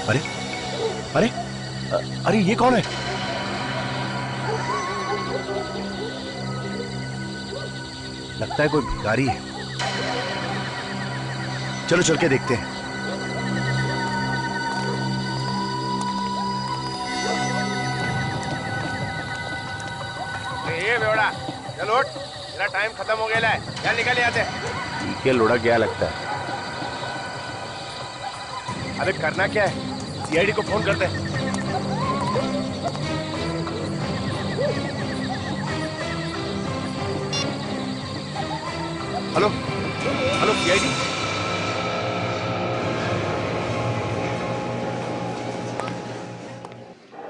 अरे अरे अरे ये कौन है? लगता है कोई भिखारी है। चलो चल के देखते हैं। ये बेवड़ा, चल उठ, तेरा टाइम खत्म हो गया है, चल निकल यहाँ से। ठीक है लोड़ा, क्या लगता है? अबे करना क्या है? सीआईडी को फोन करते हैं। Hello hello CID.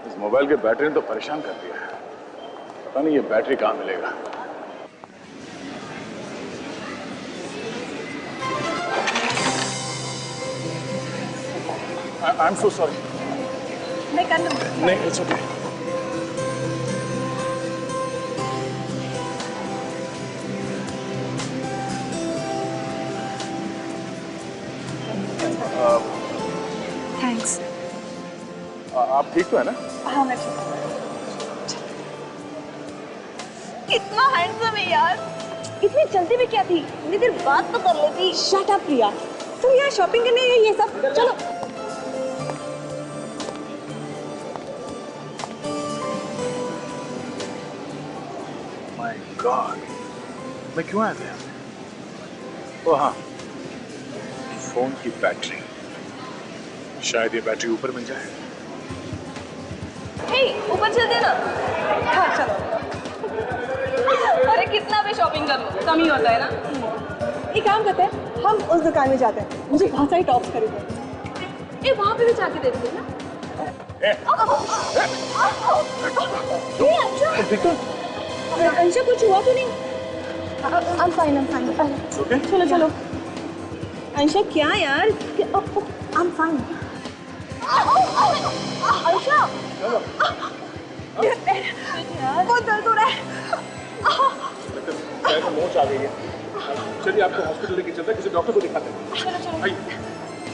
इस मोबाइल के बैटरी ने तो परेशान कर दिया है। पता नहीं ये बैटरी कहाँ मिलेगा। I am so sorry. मैं कर लूँगी। नहीं, इट्स ओके। थैंक्स। आप ठीक तो है ना? हाँ मैं ठीक हूँ। कितना हैंडसम है यार। इतनी जल्दी में क्या थी? इतनी देर बात तो कर लेती। शट अप प्रिया, तुम यहाँ शॉपिंग करने गई ये सब? चलो। माय गॉड, मैं क्यों आया था यहाँ पे? ओ हाँ, फोन की बैटरी। शायद ये बैटरी ऊपर मिल जाए। हे, ऊपर चलते ना। हाँ चलो। अरे कितना भी शॉपिंग कर लो कम ही होता है ना। एक काम करते हैं, हम उस दुकान में जाते हैं। मुझे बहुत सारी टॉप्स खरीदने। ये वहाँ पे भी जाके देखते हैं ना। अंशा कुछ हुआ तो नहीं? I'm fine. Okay? चलो। अंशा क्या यार? I'm fine. अंशा बहुत दर्द हो रहा है। पैर में मोच आ गई है। चलिए आपको हॉस्पिटल लेके चलते हैं, किसी डॉक्टर को दिखाते हैं। चलो आइए।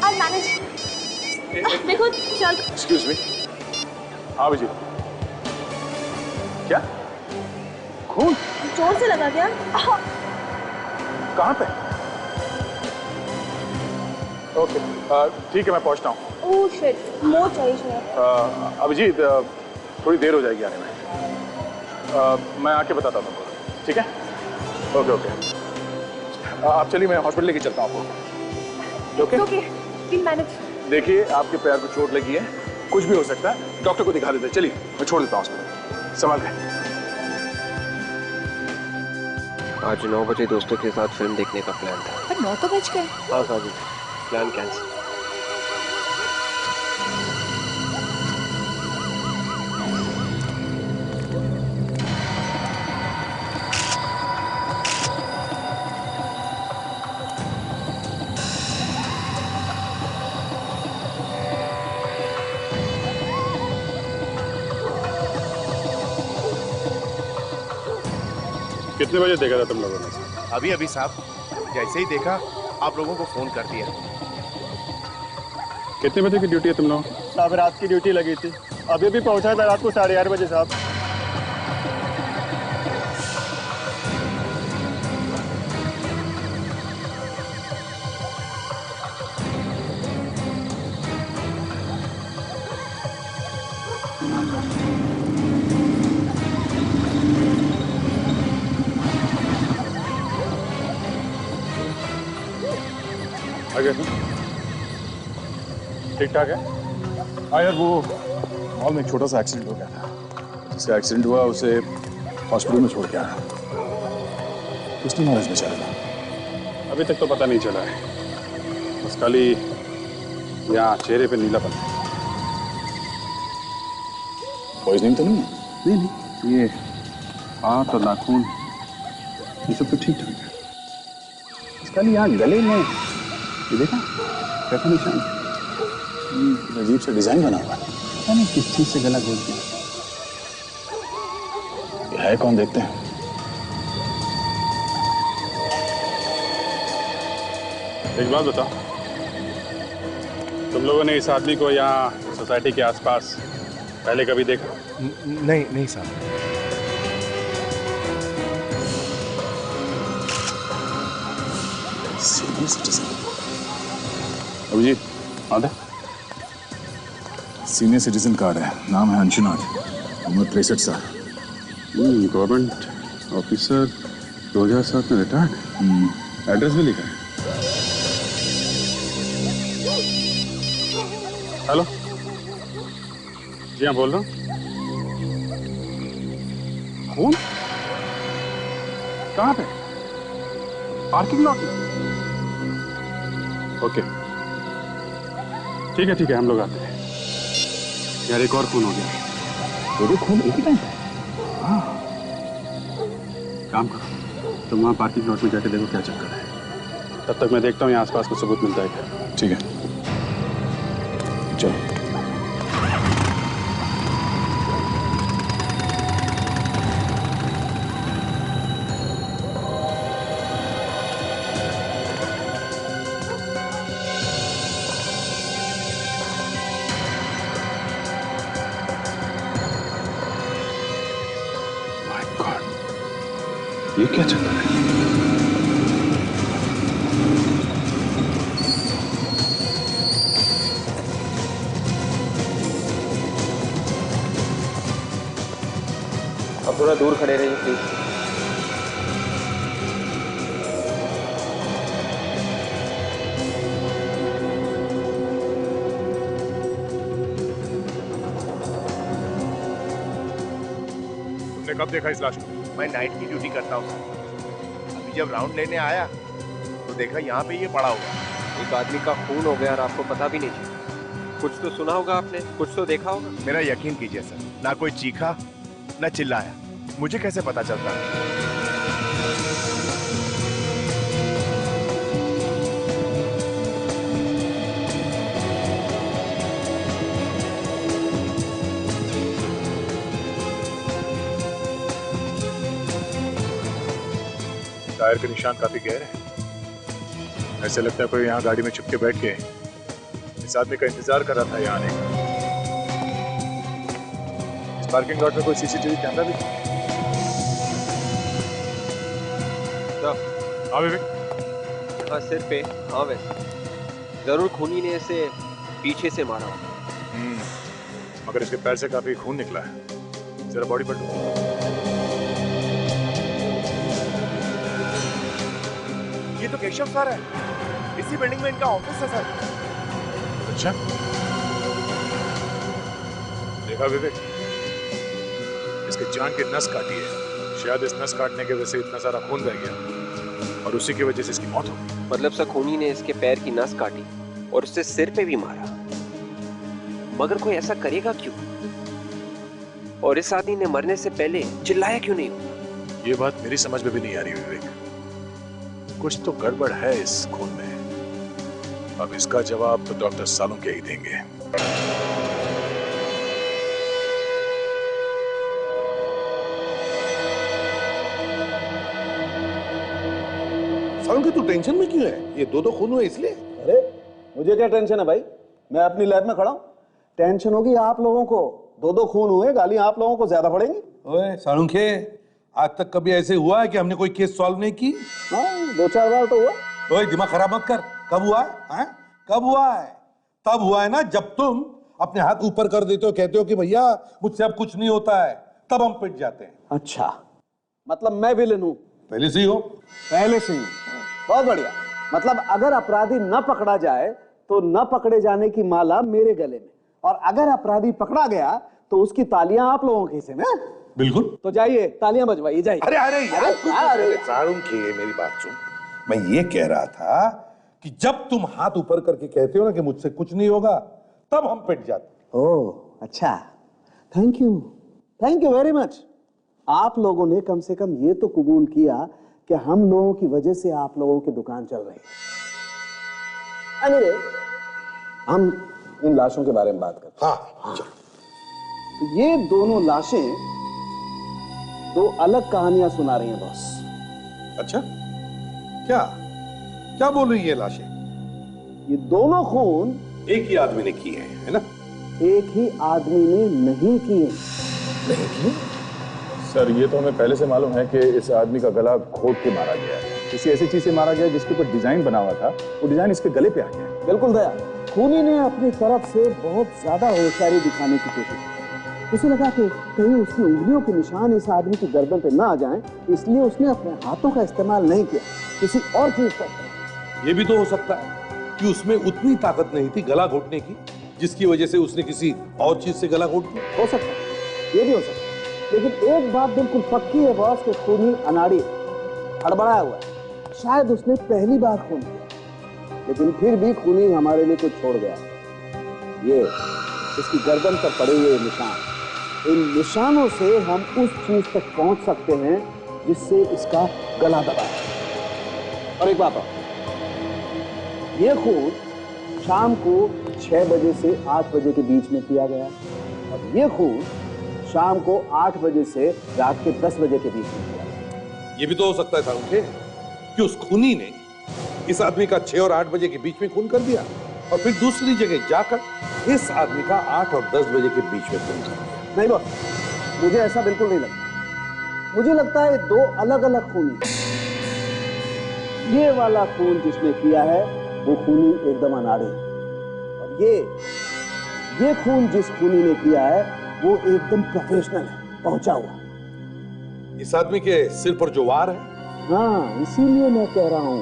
I'll manage। देखो चल। Excuse me. हाँ विजय, क्या खून? जोर से लगा क्या? कहाँ पे? ओके ठीक है, मैं पहुँचता हूँ। ओह शिट, मोच आई शायद। अभिजीत थोड़ी देर हो जाएगी आने में। मैं आके बताता हूँ तुमको, ठीक है? ओके। आप चलिए, मैं हॉस्पिटल लेके चलता हूँ आपको। ओके? Okay, we'll manage। देखिए आपके पैर को चोट लगी है, कुछ भी हो सकता है, डॉक्टर को दिखा देते हैं। चलिए मैं छोड़ देता हूँ हॉस्पिटल। संभाल के। आज 9 बजे दोस्तों के साथ फिल्म देखने का प्लान था। पर 9 तो बज गए। हाँ साजी, प्लान कैंसिल। कितने बजे देखा था तुम लोगों ने? अभी साहब, जैसे ही देखा आप लोगों को फोन कर दिया। कितने बजे की ड्यूटी है तुम लोग? साहब रात की ड्यूटी लगी थी, अभी भी पहुंचा था रात को 8:30 बजे साहब। ठीक ठाक है। हाँ यार, वो मॉल में एक छोटा सा एक्सीडेंट हो गया था। जिसका एक्सीडेंट हुआ उसे हॉस्पिटल में छोड़ के आया। कुछ नहीं नॉलेज में चला। अभी तक तो पता नहीं चला है, बस खाली यहाँ चेहरे पे नीलापन। पॉइजनिंग तो नहीं है? नहीं, ये हाथ और नाखून ये सब तो ठीक ठाक है। इसका यहाँ गले में ये देखा कैसा निशान, अजीब से डिजाइन बना हुआ है। पता नहीं किस चीज से गला घोट दिया। ये है कौन, देखते हैं। एक बात बता, तुम लोगों ने इस आदमी को यहाँ सोसाइटी के आसपास पहले कभी देखा? नहीं नहीं साहब। Senior citizen. अभिजीत, आधा सीनियर सिटीजन कार्ड है, नाम है अंशुनाथ, उम्र 63 साल। गवर्नमेंट ऑफिसर, 2007 में रिटायर्ड। एड्रेस भी लिखा है। हेलो, जी हाँ बोल रहा हूँ। खून? कहाँ पे? पार्किंग लॉट में? ओके, ठीक है, हम लोग आते हैं। यार एक और खून हो गया। दो खून एक ही टाइम पे? हाँ। काम करो, तुम वहाँ पार्किंग लॉट में जाके देखो क्या चक्कर है। तब तक मैं देखता हूँ यहाँ आसपास कुछ सबूत मिलता है क्या। ठीक है, चलो। ये क्या चक्कर है? अब थोड़ा दूर खड़े रहिए प्लीज। तुमने कब देखा इस लाश को? मैं नाइट की ड्यूटी करता हूँ। अभी जब राउंड लेने आया तो देखा यहाँ पे ये पड़ा हुआ। एक आदमी का खून हो गया और आपको पता भी नहीं चला। कुछ तो सुना होगा आपने, कुछ तो देखा होगा। मेरा यकीन कीजिए सर, ना कोई चीखा ना चिल्लाया, मुझे कैसे पता चलता? टायर के निशान काफी गहरे हैं। ऐसे लगता है कोई यहाँ गाड़ी में छुप के बैठ के इस आदमी का इंतजार कर रहा था यहाँ आने का। इस पार्किंग लॉट में कोई सीसीटीवी कैमरा भी नहीं? हाँ विवेक। हाँ सिर पे, हाँ वैसे जरूर खूनी ने इसे पीछे से मारा। मगर इसके पैर से काफी खून निकला है। जरा बॉडी पर ये तो केशव सर है, इसी बिल्डिंग में इनका ऑफिस है सर। अच्छा, देखा विवेक, इसके जान की नस काटी है। शायद इस नस काटने की वजह से इतना सारा खून बह गया और उसी की वजह से इसकी मौत हो गई। मतलब से खूनी ने इसके पैर की नस काटी और उससे सिर पे भी मारा। मगर कोई ऐसा करेगा क्यों? और इस आदमी ने मरने से पहले चिल्लाया क्यों नहीं होगा? ये बात मेरी समझ में भी नहीं आ रही विवेक। कुछ तो गड़बड़ है इस खून में। अब इसका जवाब तो डॉक्टर सालुंखे ही देंगे। सालुंखे तू टेंशन में क्यों है? ये दो खून हुए इसलिए? अरे मुझे क्या टेंशन है भाई, मैं अपनी लैब में खड़ा हूं। टेंशन होगी आप लोगों को, दो खून हुए, गालियां आप लोगों को ज्यादा पड़ेंगी। ओए सालुंखे, आज तक कभी ऐसे हुआ है कि हमने कोई केस सॉल्व नहीं की? हाँ 2-4 बार तो हुआ। ओए दिमाग खराब मत कर। कब हुआ है? हैं? कब हुआ है? तब हुआ है ना जब तुम अपने हाथ ऊपर कर देते हो, कहते हो कि भैया मुझसे अब कुछ नहीं होता है, तब हम पिट जाते हैं। अच्छा, मतलब मैं विलेन हूं? पहले से ही हो। पहले से ही। बहुत बढ़िया। मतलब अगर अपराधी न पकड़ा जाए तो न पकड़े जाने की माला मेरे गले में, और अगर अपराधी पकड़ा गया तो उसकी तालियां आप लोगों के हिस्से में। बिल्कुल। तो जाइए तालियां बजवाइए, जाइए। अरे अरे यार, अरे सालुंखे मेरी बात सुन। मैं ये कह रहा था कि जब तुम हाथ ऊपर करके कहते हो ना कि मुझसे कुछ नहीं होगा, तब हम पिट जाते। ओह अच्छा, थैंक यू वेरी मच। आप लोगों ने कम से कम ये तो कबूल किया कि हम लोगों की वजह से आप लोगों की दुकान चल रही है। अरे हम इन लाशों के बारे में बात करते हैं। हाँ। तो ये दोनों लाशें दो अलग कहानियां सुना रही हैं बॉस। अच्छा, क्या क्या बोल रही है लाशें? ये दोनों खून एक ही आदमी ने किए हैं, है ना? एक ही आदमी ने नहीं किए। नहीं किए? सर ये तो हमें पहले से मालूम है कि इस आदमी का गला घोट के मारा गया है। किसी ऐसी चीज से मारा गया जिसके ऊपर डिजाइन बना हुआ था, वो डिजाइन इसके गले पे आ गया है। बिल्कुल दया, खूनी ने अपनी तरफ से बहुत ज्यादा होशियारी दिखाने की कोशिश की। उसे लगा कि कहीं उसकी उंगलियों के निशान इस आदमी की गर्दन पे ना आ जाएं, इसलिए उसने अपने हाथों का इस्तेमाल नहीं किया, किसी और चीज का। ये भी तो हो सकता है कि उसमें उतनी ताकत नहीं थी गला घोटने की, जिसकी वजह से उसने किसी और चीज से गला घोट दिया। हो सकता है, ये भी हो सकता है। लेकिन एक बात बिल्कुल पक्की है बॉस, के खूनी अनाड़ी हड़बड़ाया हुआ है। शायद उसने पहली बार खून किया, लेकिन फिर भी खूनी हमारे लिए कुछ छोड़ गया। ये इसकी गर्दन पर पड़े हुए निशान, इन निशानों से हम उस चीज तक पहुंच सकते हैं जिससे इसका गला दबा है। और एक बात और, ये खून शाम को 6 बजे से 8 बजे के बीच में किया गया, और ये खून शाम को 8 बजे से रात के 10 बजे के बीच में किया गया। ये भी तो हो सकता था उनके कि उस खूनी ने इस आदमी का 6 और 8 बजे के बीच में खून कर दिया, और फिर दूसरी जगह जाकर इस आदमी का 8 और 10 बजे के बीच में खून कर दिया। नहीं बॉस, मुझे ऐसा बिल्कुल नहीं लगता। मुझे लगता है 2 अलग अलग खूनी। ये वाला खून जिसने किया है वो खूनी एकदम अनाड़ी है, और ये खून जिस खूनी ने किया है वो एकदम प्रोफेशनल है, पहुंचा हुआ। इस आदमी के सिर पर जो वार है, हाँ, इसीलिए मैं कह रहा हूं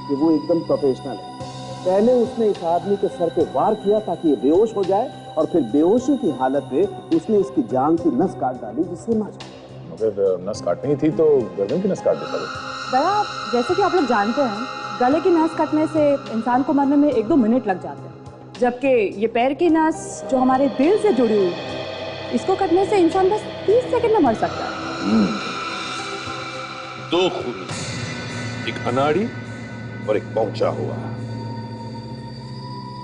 कि वो एकदम प्रोफेशनल है। पहले उसने इस आदमी के सर पे वार किया ताकि ये बेहोश हो जाए, और फिर बेहोशी की हालत में उसने इसकी जान की नस काट डाली जिससे मर जाए। अगर नस काटनी थी तो गर्दन की नस काट देता वो। दया, जैसे कि आप लोग जानते हैं, गले की नस कटने से इंसान को मरने में 1-2 मिनट लग जाते हैं, जबकि ये पैर की नस जो हमारे दिल से जुड़ी हुई है, इसको कटने से इंसान बस 30 सेकंड में मर सकता है। 2 खूनी, एक अनाड़ी और एक पहुंचा हुआ।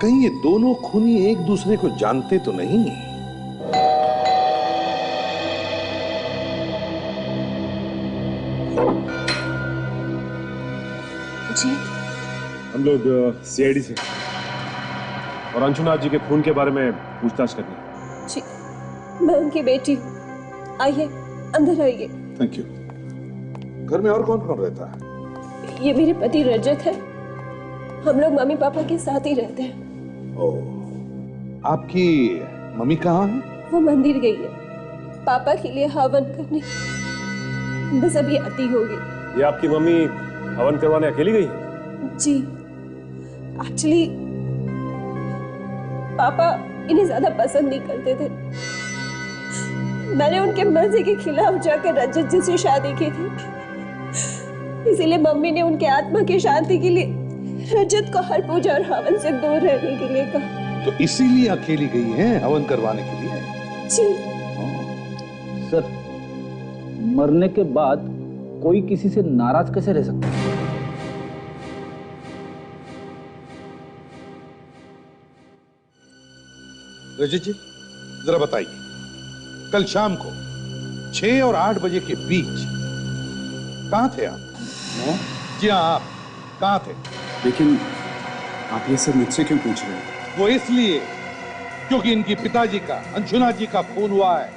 कहीं ये दोनों खूनी एक दूसरे को जानते तो नहीं? जी, हम लोग सीआईडी से और अंशुनाथ जी के खून के बारे में पूछताछ करनी है। जी, मैं उनकी बेटी हूँ। आइए, अंदर आइए। Thank you. घर में और कौन कौन रहता है? ये मेरे पति रजत है। हम लोग मम्मी पापा के साथ ही रहते हैं। ओह, आपकी मम्मी कहाँ है? वो मंदिर गई है पापा के लिए हवन करने, बस अभी आती होगी। ये आपकी मम्मी हवन करवाने अकेली गई है? जी, एक्चुअली पापा इन्हें ज्यादा पसंद नहीं करते थे। मैंने उनके मर्जी के खिलाफ जाकर रजत जी से शादी की थी, इसीलिए मम्मी ने उनके आत्मा की शांति के लिए रजत को हर पूजा और हवन से दूर रहने के लिए कहा। तो इसीलिए अकेली गई हैं हवन करवाने के लिए? जी सर, मरने के बाद कोई किसी से नाराज कैसे रह सकता है? रजत जी, जरा बताइए, कल शाम को 6 और 8 बजे के बीच कहां थे आप? मैं? जी हाँ, आप कहां थे? लेकिन आप ये सब मुझसे क्यों पूछ रहे हैं? वो इसलिए क्योंकि इनकी पिताजी का, अंशुनाथ जी का खून हुआ है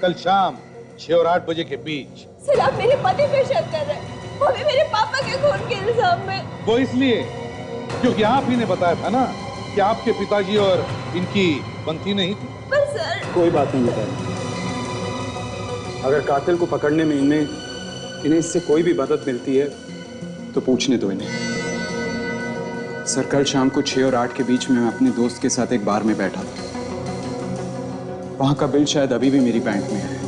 कल शाम 6 और 8 बजे के बीच। सर, आप मेरे पति पे शक कर रहे हैं, वो भी मेरे पापा के खून के इल्जाम में। वो इसलिए क्योंकि आप ही ने बताया था ना कि आपके पिताजी और इनकी बनती नहीं थी। पर सर, कोई बात नहीं बताई। अगर कातिल को पकड़ने में इन्हें इससे कोई भी मदद मिलती है तो पूछने दो इन्हें। सर, कल शाम को 6 और 8 के बीच में मैं अपने दोस्त के साथ एक बार में बैठा था। वहां का बिल शायद अभी भी मेरी बैंक में है,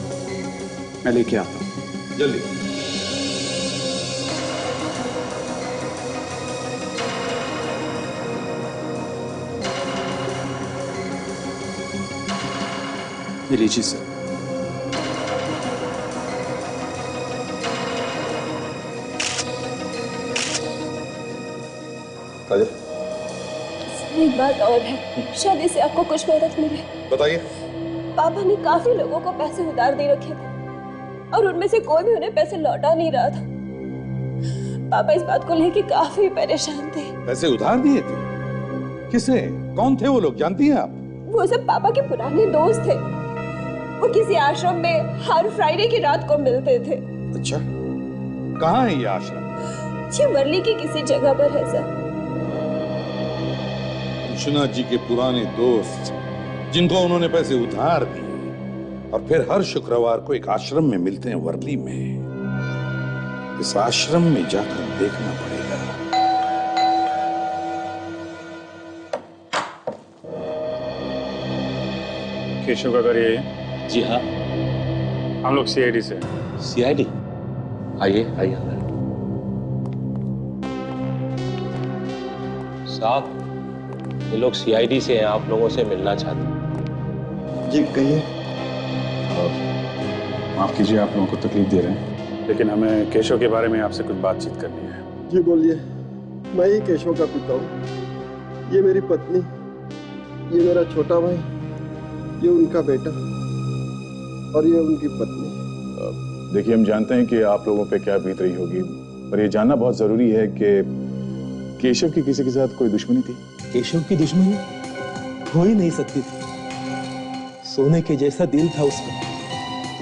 मैं लेके आता हूं। जल्दी। ये लीजिए सर। एक बात और है, शायद इससे आपको कुछ मदद मिले। बताइए। पापा ने काफी लोगों को पैसे उधार दे रखे थे और उनमें से कोई भी उन्हें पैसे लौटा नहीं रहा था। पापा इस बात को लेके काफी परेशान थे। पैसे उधार दिए थे? किसे? कौन थे वो लोग, जानती हैं आप? वो सब पापा के पुराने दोस्त थे। वो किसी आश्रम में हर फ्राइडे की रात को मिलते थे। अच्छा, कहाँ है ये आश्रम? ये वर्ली की किसी जगह पर है सर। विश्वनाथ जी के पुराने दोस्त जिनको उन्होंने पैसे उधार दिए और फिर हर शुक्रवार को एक आश्रम में मिलते हैं वर्ली में। इस आश्रम में जाकर देखना पड़ेगा। केशव का घर ये है? जी हाँ। हम लोग सीआईडी से। सीआईडी? आइए आइए। साहब, ये लोग सीआईडी से हैं, आप लोगों से मिलना चाहते हैं। जी कहिए। माफ कीजिए आप लोगों को तकलीफ दे रहे हैं, लेकिन हमें केशव के बारे में आपसे कुछ बातचीत करनी है। जी बोलिए। मैं ही केशव का पिता हूँ। ये मेरी पत्नी, ये मेरा छोटा भाई, ये उनका बेटा और ये उनकी पत्नी। देखिए, हम जानते हैं कि आप लोगों पे क्या बीत रही होगी, पर ये जानना बहुत जरूरी है कि केशव की किसी के साथ कोई दुश्मनी थी? केशव की दुश्मनी हो ही नहीं सकती थी। सोने के जैसा दिल था उसका।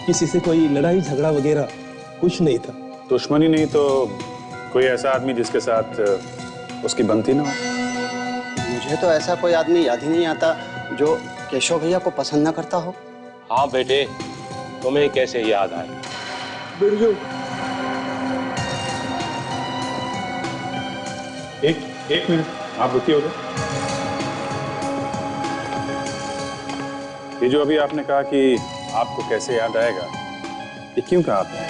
किसी से कोई लड़ाई झगड़ा वगैरह कुछ नहीं था। दुश्मनी नहीं तो कोई ऐसा आदमी जिसके साथ उसकी बनती ना हो? मुझे तो ऐसा कोई आदमी याद ही नहीं आता जो केशव भैया को पसंद ना करता हो। हाँ बेटे, तुम्हें कैसे याद आए? बिरजू, एक मिनट आप रुकिए उधर। ये जो अभी आपने कहा कि आपको कैसे याद आएगा, ये क्यों कहा आपने?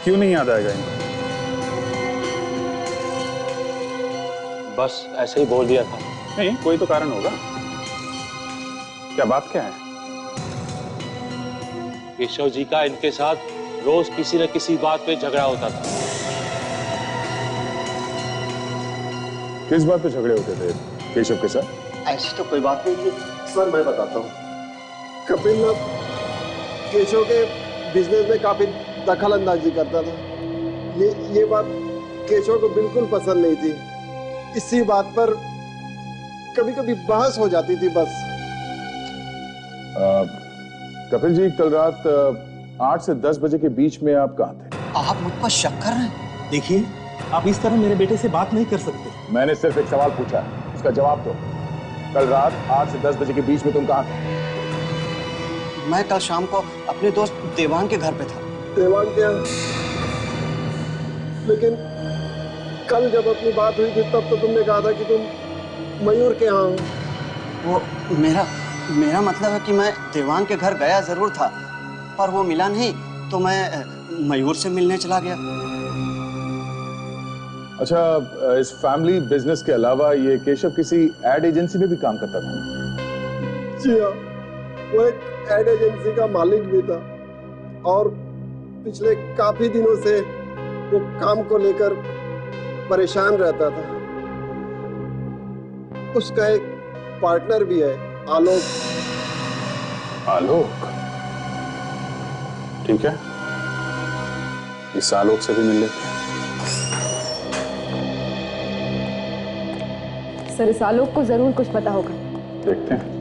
क्यों नहीं याद आएगा इनको? बस ऐसे ही बोल दिया था। नहीं, कोई तो कारण होगा। क्या बात क्या है? केशव जी का इनके साथ रोज किसी न किसी बात पे झगड़ा होता था। किस बात पे झगड़े होते थे केशव के साथ? ऐसी तो कोई बात नहीं थी सर मैं बताता हूँ। कपिल केशव के बिजनेस में काफी दखल अंदाजी करता था। ये बात केशव को बिल्कुल पसंद नहीं थी। इसी बात पर कभी कभी बहस हो जाती थी बस। कपिल जी, कल रात 8 से 10 बजे के बीच में आप कहाँ थे? आप मुझ पर शक कर रहे हैं? देखिए, आप इस तरह मेरे बेटे से बात नहीं कर सकते। मैंने सिर्फ एक सवाल पूछा, उसका जवाब दो। कल रात 8 से 10 बजे के बीच में तुम कहाँ थे? मैं कल शाम को अपने दोस्त देवांग के घर पे था। देवांग क्या? लेकिन कल जब अपनी बात हुई थी तब तो तुमने कहा था कि तुम मयूर के यहाँ हो। वो मेरा मतलब है कि मैं देवांग के घर गया जरूर था, पर वो मिला नहीं तो मैं मयूर से मिलने चला गया। अच्छा, इस फैमिली बिजनेस के अलावा ये केशव किसी एड एजेंसी में भी काम करता था? जी हाँ, वो एक एड एजेंसी का मालिक भी था और पिछले काफी दिनों से वो काम को लेकर परेशान रहता था। उसका एक पार्टनर भी है, आलोक। आलोक? ठीक है, इस आलोक से भी मिल लेते हैं। सर, इस आलोक को जरूर कुछ पता होगा। देखते हैं।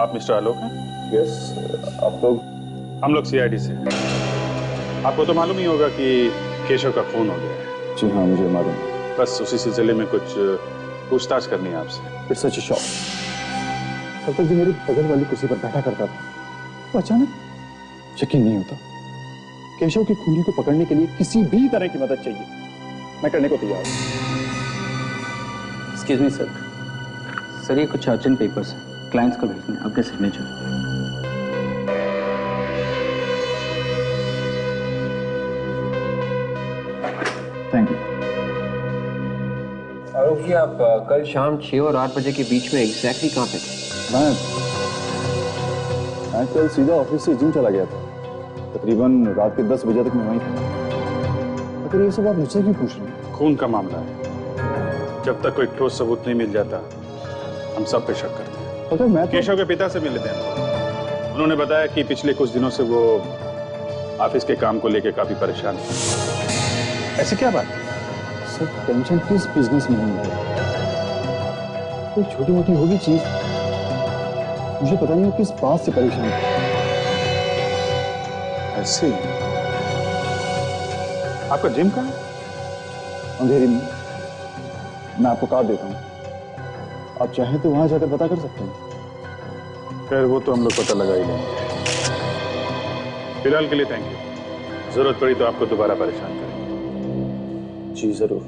आप मिस्टर आलोक हैं? यस। आप लोग? हम लोग सीआईडी से हैं। आपको तो मालूम ही होगा कि केशव का खून हो गया है। जी हाँ, मुझे मालूम। बस उसी सिलसिले में कुछ पूछताछ करनी है आपसे। It's such a shock. कल तक जो मेरी बगल वाली कुर्सी पर बैठा करता था, वो अचानक यकीन नहीं होता। केशव की खूनी को पकड़ने के लिए किसी भी तरह की मदद चाहिए, मैं करने को तैयार हूँ। एक्सक्यूज मी सर, सर ये कुछ अर्जेंट पेपर्स हैं, क्लाइंट्स को भेजने, आपके signature. Thank you. Alok ji, आप कल शाम 6 और 8 बजे के बीच में एग्जैक्टली कहाँ पे थे? मैं कल सीधा ऑफिस से जिम चला गया था। तकरीबन रात के 10 बजे तक मैं वहीं था। अगर ये सब आप मुझसे क्यों पूछ रहे हैं? खून का मामला है, जब तक कोई ठोस सबूत नहीं मिल जाता हम सब पे शक करते हैं। अगर मैं केशव के पिता से मिल लेते हैं। उन्होंने बताया कि पिछले कुछ दिनों से वो ऑफिस के काम को लेकर काफी परेशान हूं। ऐसी क्या बात? सर टेंशन किस बिजनेस में नहीं है, कोई छोटी मोटी होगी चीज, मुझे पता नहीं वो किस बात से परेशान है। ऐसे आपका जिम कहाँ है? अंधेरी में, मैं आपको कार्ड देता हूँ, आप चाहें तो वहां जाकर पता कर सकते हैं। खैर वो तो हम लोग पता लगा ही लेंगे। फिलहाल के लिए थैंक यू, जरूरत पड़ी तो आपको दोबारा परेशान करेंगे। जी जरूर।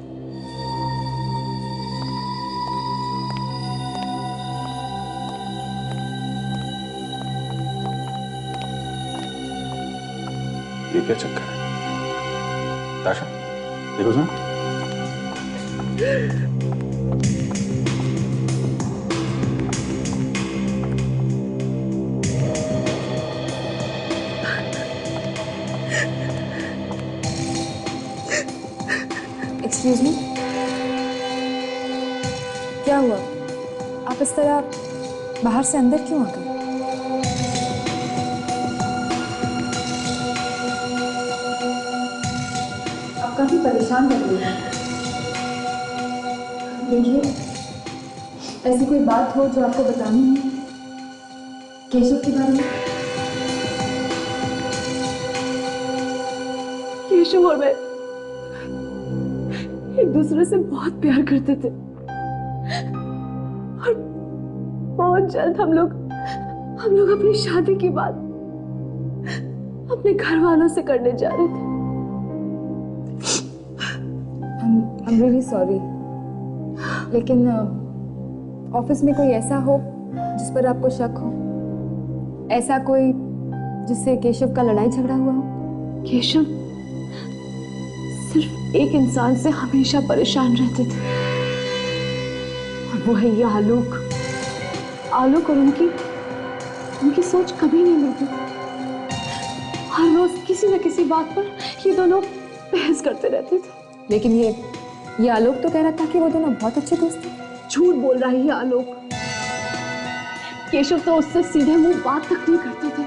ये क्या चक्कर है? ताशा देखो सर, एक्सक्यूज मी, क्या हुआ? आप इस तरह बाहर से अंदर क्यों आ गए? आप काफी परेशान लग रही हैं। देखिए, ऐसी कोई बात हो जो आपको बतानी है केशव के बारे में? केशव और मैं एक दूसरे से बहुत प्यार करते थे और बहुत जल्द हम लोग अपनी शादी की बात अपने घर वालों से करने जा रहे थे। I'm really sorry, लेकिन ऑफिस में कोई ऐसा हो जिस पर आपको शक हो, ऐसा कोई जिससे केशव का लड़ाई झगड़ा हुआ हो? केशव सिर्फ एक इंसान से हमेशा परेशान रहते थे और वो है ये आलोक। आलोक और उनकी सोच कभी नहीं मिलती। हर रोज किसी न किसी बात पर ये दोनों बहस करते रहते थे। लेकिन ये आलोक तो कह रहा था कि वो दोनों बहुत अच्छे दोस्त थे। झूठ बोल रहा है ये आलोक। केशव तो उससे सीधे मुंह बात तक नहीं करते थे।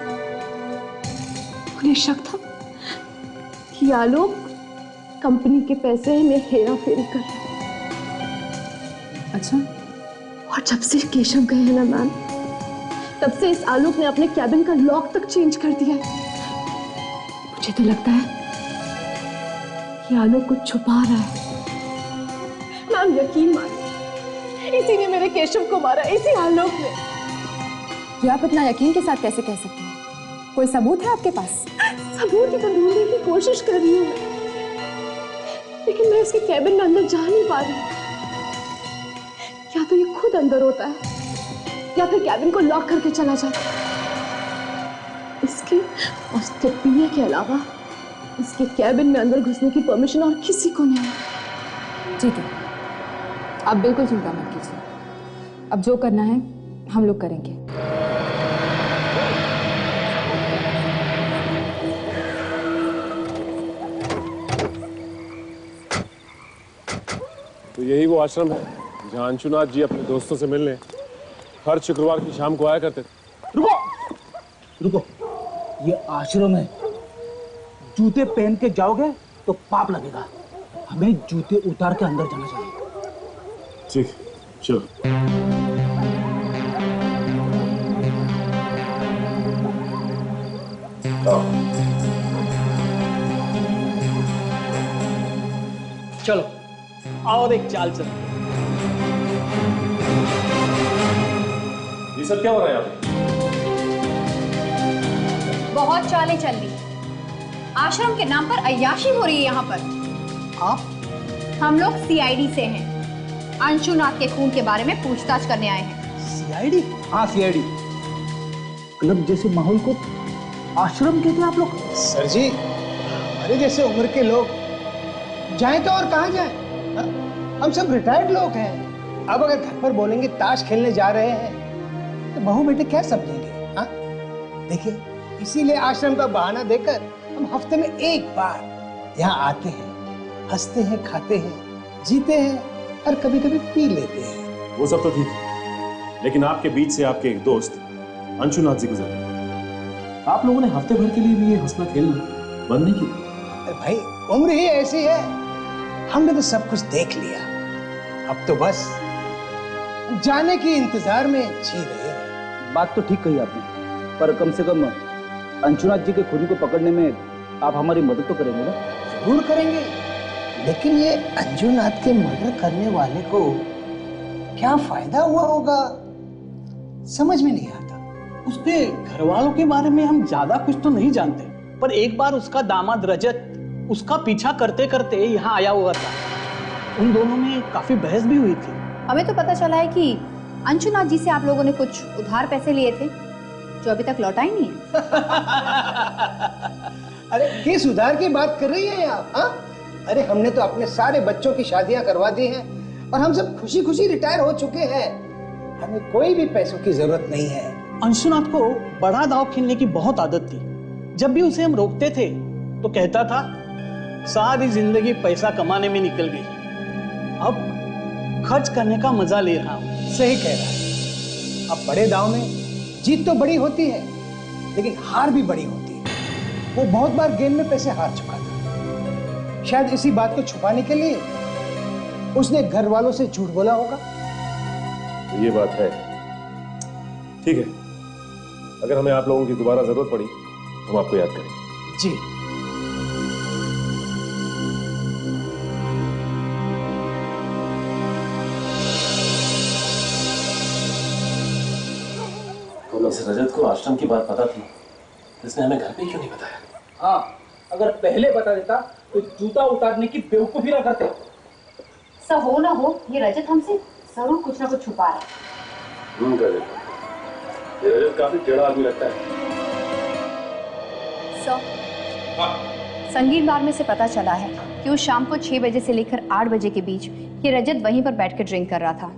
उन्हें शक था कि आलोक कंपनी के पैसे में हेरा फेरी कर रहा है। अच्छा। और जब से केशव गए हैं ना मैम, तब से इस आलोक ने अपने कैबिन का लॉक तक चेंज कर दिया है। मुझे तो लगता है कि आलोक कुछ छुपा रहा है। मैम यकीन मानिए, इसी ने मेरे केशव को मारा, इसी आलोक ने। ये आप इतना यकीन के साथ कैसे कह सकते हैं? कोई सबूत है आपके पास? सबूत ही तो ढूंढने की कोशिश कर रही हूँ मैं, लेकिन मैं उसके कैबिन में अंदर जा नहीं पा रही। या तो ये खुद अंदर होता है या फिर कैबिन को लॉक करके चला जाता है। इसके और उसके पीने के अलावा इसके कैबिन में अंदर घुसने की परमिशन और किसी को नहीं है। ठीक है, आप बिल्कुल चिंता मत कीजिए। अब जो करना है हम लोग करेंगे। तो यही वो आश्रम है जहाँ अंशुनाथ जी अपने दोस्तों से मिलने हर शुक्रवार की शाम को आया करते थे। रुको, ये आश्रम है। जूते पहन के जाओगे तो पाप लगेगा। हमें जूते उतार के अंदर जाना चाहिए। ठीक, चलो। चलो और एक चाल चलते। ये सब क्या हो रहा है यहाँ पे? बहुत चालें चल रही। आश्रम के नाम पर अय्याशी हो रही है यहाँ पर। आप? हम लोग सीआईडी से हैं। अंशुनाथ के खून के बारे में पूछताछ करने आए हैं। सीआईडी? हाँ सीआईडी। क्लब जैसे माहौल को आश्रम कहते हैं आप लोग? सर जी, हमारे जैसे उम्र के लोग जाएं तो और कहाँ जाएं? हम सब रिटायर्ड लोग हैं। अब अगर घर पर बोलेंगे ताश खेलने जा रहे हैं तो बहू बेटे क्या समझेंगे? हाँ, देखिए, इसीलिए आश्रम का बहाना देकर हम हफ्ते में एक बार यहाँ आते हैं, हंसते हैं, खाते हैं, जीते हैं और कभी कभी पी लेते हैं। वो सब तो ठीक है, लेकिन आपके बीच से आपके एक दोस्त अंशुनाथ जी गुजरे। आप लोगों ने हफ्ते भर के लिए भी ये हंसना खेलना बंद नहीं की? अरे भाई उम्र ही ऐसी है, हमने तो सब कुछ देख लिया, अब तो बस जाने के इंतजार में जी रहे हैं। बात तो ठीक कही आपने, पर कम से कम अंशुनाथ जी के खूनी को पकड़ने में आप हमारी मदद तो करेंगे ना? जरूर करेंगे, लेकिन ये अंशुनाथ के मर्डर करने वाले को क्या फायदा हुआ होगा समझ में नहीं आता। उसके घर वालों के बारे में हम ज्यादा कुछ तो नहीं जानते, पर एक बार उसका दामाद रजत उसका पीछा करते करते यहाँ आया हुआ था। उन दोनों में काफी बहस भी हुई थी। हमें तो पता चला है कि अंशुनाथ जी से आप लोगों ने कुछ उधार पैसे लिए थे जो अभी तक लौटा ही नहीं है। अरे किस उधार की बात कर रही हैं आप? हाँ? अरे हमने तो अपने सारे बच्चों की शादियां करवा दी हैं और हम सब खुशी खुशी रिटायर हो चुके हैं, हमें कोई भी पैसों की जरूरत नहीं है। अंशुनाथ को बड़ा दांव खेलने की बहुत आदत थी। जब भी उसे हम रोकते थे तो कहता था सारी जिंदगी पैसा कमाने में निकल गई, अब खर्च करने का मजा ले रहा हूं। सही कह रहा है। अब बड़े दांव में जीत तो बड़ी होती है, लेकिन हार भी बड़ी होती है। वो बहुत बार गेम में पैसे हार चुका था, शायद इसी बात को छुपाने के लिए उसने घर वालों से झूठ बोला होगा। तो ये बात है, ठीक है। अगर हमें आप लोगों की दोबारा जरूरत पड़ी हम आपको याद करेंगे। जी। इस रजत को आश्रम की बात पता थी तो इसने हमें घर पे क्यों नहीं बताया? हाँ, अगर पहले बता देता तो जूता उतारने की बेवकूफी ना करते। सब हो ना हो, ये रजत हमसे जरूर कुछ ना कुछ छुपा रहा है। रजत, ये रजत काफी टेढ़ा आदमी लगता है। संगीत बार में से पता चला है कि उस शाम को 6 बजे से लेकर 8 बजे के बीच ये रजत वहीं पर बैठ कर ड्रिंक कर रहा था।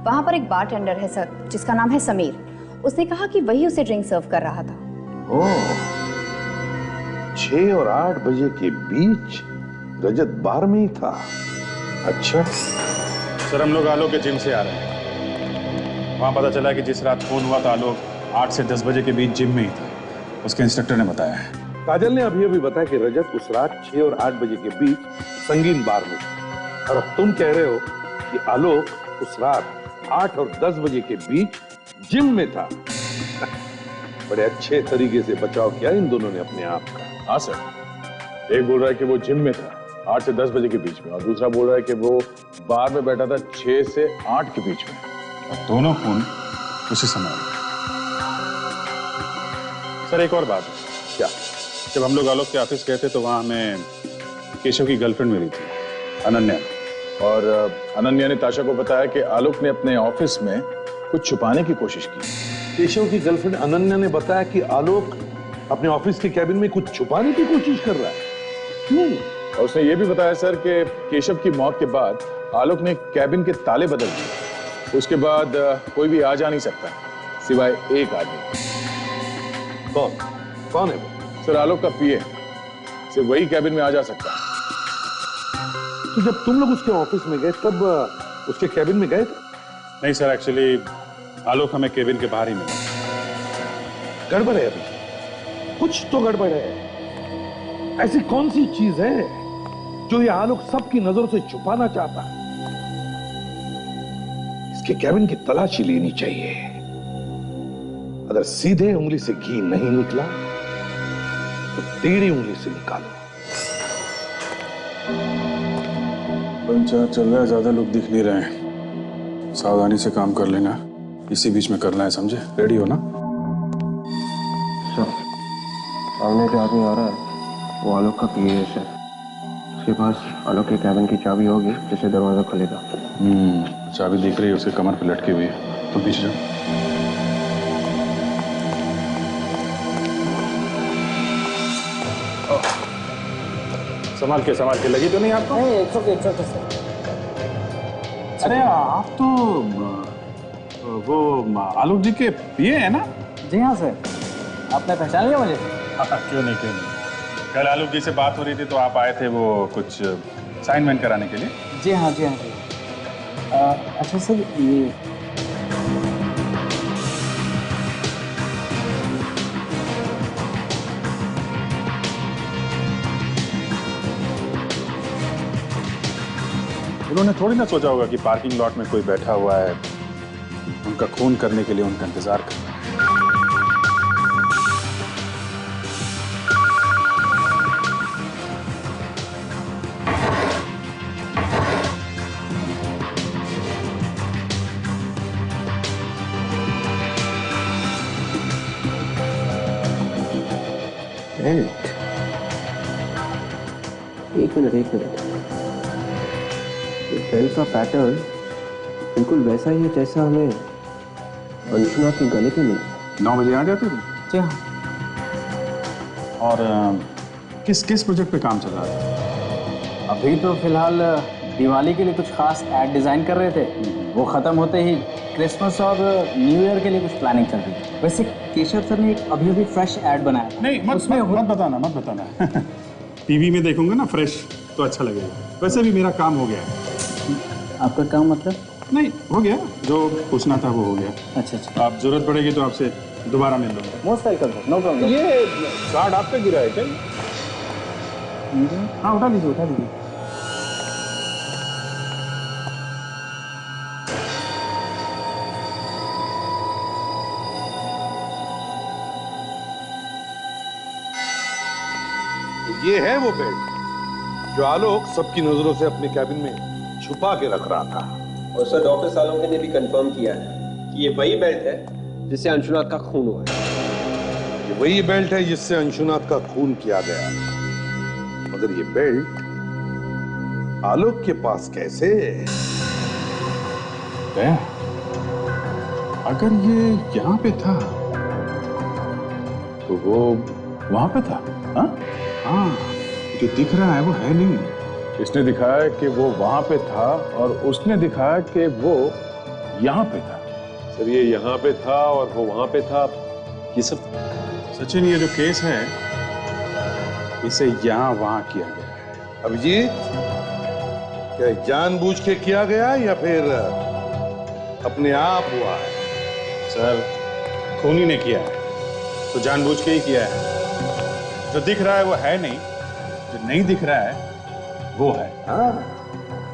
वहां पर एक बारटेंडर है सर, जिसका नाम है समीर। उसने कहा कि वही उसे ड्रिंक सर्व कर रहा था। ओह, 6 और 8 बजे के बीच रजत बार में ही था। अच्छा सर, हम लोग आलोक के जिम से आ रहे हैं। वहां पता चला कि जिस रात खून हुआ था आलोक 8 से 10 बजे के बीच जिम में ही था, उसके इंस्ट्रक्टर ने बताया है। काजल ने अभी अभी बताया कि रजत उस रात 6 और 8 बजे के बीच संगीन बार में था, और अब तुम कह रहे हो कि आलोक उस रात 8 और 10 बजे के बीच जिम में था। बड़े अच्छे तरीके से बचाव किया इन दोनों ने अपने आप का। हाँ सर, एक बोल रहा है कि वो जिम में था 8 से 10 बजे के बीच में, और दूसरा बोल रहा है कि वो बार में बैठा था 6 से 8 के बीच में, और दोनों खून उसी समय हुए। सर एक और बात, क्या? जब हम लोग आलोक के ऑफिस गए थे तो वहां हमें केशव की गर्लफ्रेंड मिली थी, अनन्या, और अनन्या ने ताशा को बताया कि आलोक ने अपने ऑफिस में कुछ छुपाने की कोशिश की। केशव की गर्लफ्रेंड अनन्या ने बताया कि आलोक अपने ऑफिस के कैबिन में कुछ छुपाने की कोशिश कर रहा है। क्यों? और उसने ये भी बताया सर कि केशव की मौत के बाद आलोक ने कैबिन के ताले बदल दिए। उसके बाद कोई भी आ जा नहीं सकता सिवाय एक आदमी। कौन? कौन है वो? सर आलोक का पीए, सिर्फ वही कैबिन में आ जा सकता है। तो जब तुम लोग उसके ऑफिस में गए तब उसके कैबिन में गए थे? नहीं सर, एक्चुअली आलोक हमें केबिन के बाहर ही मिला। गड़बड़ है, अभी कुछ तो गड़बड़ है। ऐसी कौन सी चीज है जो ये आलोक सबकी नजरों से छुपाना चाहता है? इसके कैबिन की तलाशी लेनी चाहिए। अगर सीधे उंगली से घी नहीं निकला तो टेढ़ी उंगली से निकालो। पंचायत चल रहा है, ज्यादा लोग दिख नहीं रहे हैं, सावधानी से काम कर लेना, इसी बीच में करना है, समझे? रेडी हो ना? सर, सामने जो आदमी आ रहा है वो आलोक का पीए है सर। उसके पास आलोक के कैबिन की चाबी होगी जिससे दरवाजा खुलेगा। चाबी दिख रही है, उसके कमर पे लटकी हुई है। तुम पीछे जाओ। संभाल के लगी तो नहीं आपको? नहीं, एक सर। अरे आप तो वो आलोक जी के पीए हैं ना? जी हाँ सर, आपने पहचान लिया मुझे? क्यों नहीं। कल आलोक जी से बात हो रही थी तो आप आए थे वो कुछ असाइनमेंट कराने के लिए। जी हाँ। अच्छा सर, ये उन्होंने थोड़ी ना सोचा होगा कि पार्किंग लॉट में कोई बैठा हुआ है, उनका खून करने के लिए उनका इंतजार कर रहा है। एक मिनट ये बेल्ट का पैटर्न बिल्कुल वैसा ही है जैसा हमें अंशुना के गले पे मिला। 9 बजे आ जाते थे? जी हाँ। और किस प्रोजेक्ट पे काम चल रहा था? अभी तो फिलहाल दिवाली के लिए कुछ खास एड डिजाइन कर रहे थे, वो खत्म होते ही क्रिसमस और न्यू ईयर के लिए कुछ प्लानिंग चल रही है। वैसे केशव सर ने एक अभी फ्रेश ऐड बनाया था। नहीं मत बताना टीवी में देखूंगा ना फ्रेश तो अच्छा लगेगा। वैसे भी मेरा काम हो गया है। आपका काम मतलब? नहीं, हो गया, जो पूछना था वो हो गया। अच्छा। आप जरूरत पड़ेगी तो आपसे दोबारा मिल लूंगा। Most welcome sir, no problem. ये कार्ड आप पे गिरा है क्या? हाँ, उठा लीजिए। ये है वो बेल्ट जो आलोक सबकी नजरों से अपने कैबिन में छुपा के रख रहा था। और सर डॉक्टर सालोंके ने भी कंफर्म किया है कि ये वही बेल्ट है जिससे अंशुनाथ का खून हुआ है। ये वही बेल्ट है जिससे अंशुनाथ का खून किया गया, मगर ये बेल्ट आलोक के पास कैसे? अगर ये यहाँ पे था तो वो वहां पे था। हाँ, जो दिख रहा है वो है नहीं। इसने दिखाया कि वो वहां पे था और उसने दिखाया कि वो यहाँ पे था। सर ये यहाँ पे था और वो वहां पे था, ये सब सचिन, ये जो केस है इसे यहाँ वहां किया गया है। अभिजीत, क्या जानबूझ के किया गया या फिर अपने आप हुआ है? सर, खूनी ने किया है तो जानबूझ के ही किया है। जो दिख रहा है वो है नहीं, जो नहीं दिख रहा है वो है। हाँ,